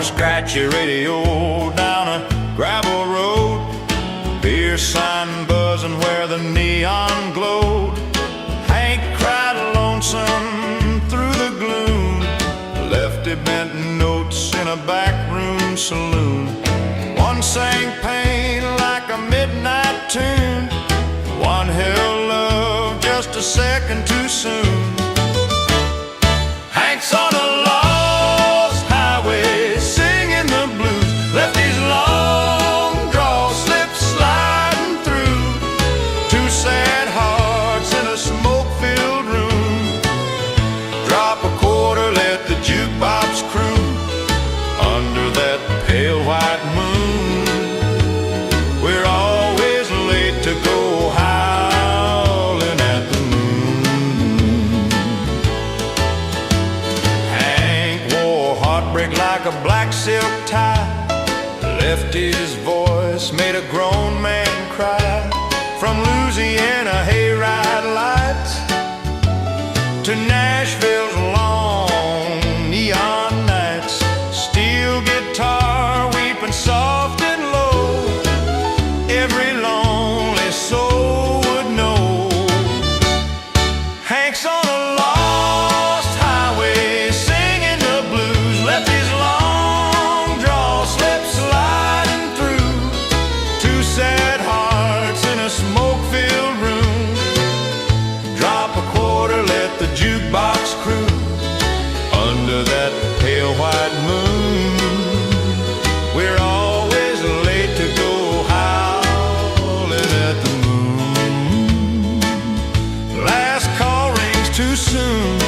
a scratchy radio down a gravel road. Beer sign buzzing where the neon glowed. Hank cried lonesome through the gloom. Lefty bent notes in a backroom saloon. One sang pain like a midnight tune. One held love just a second too soon. Hank's on a lost highway singing the blues. Lefty's long draw slips sliding through. Two sad hearts in a smoke-filled room. Drop a quarter, let the jukebox croon under that pale white moon. We're always late to go howling at the moon. Hank wore heartbreak like a black silk tie. Lefty's voice made a grown man cry. From Louisiana hayride lights to Nashville's long neon nights. Steel guitar weeping soft and low. Every lonely soul would know. Hank's on a lost highway singing the blues. Lefty's long draw slips sliding through. Two sad hearts in a smoke-filled room. Drop a quarter, let the jukebox crew under that pale white moon. We're always late to go howling at the moon. Last call rings too soon.